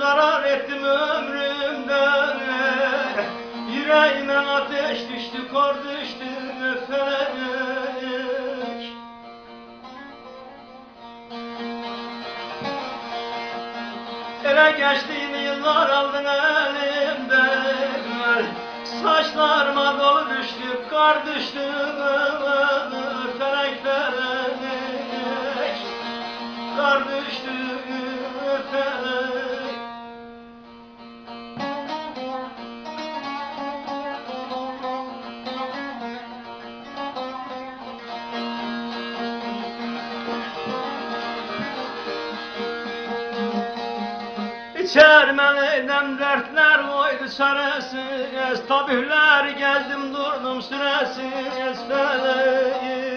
zarar ettim ömrümden. Yüreğime ateş düştü, kor düştü felek. Ele geçtiğim yıllar aldın elimden. Saçlarıma dolu düştü, kar düştü felek felek. Kar düştü felek. İçermeliydem dertler oydu çaresiz, tabipler gezdim durdum süresiz felek.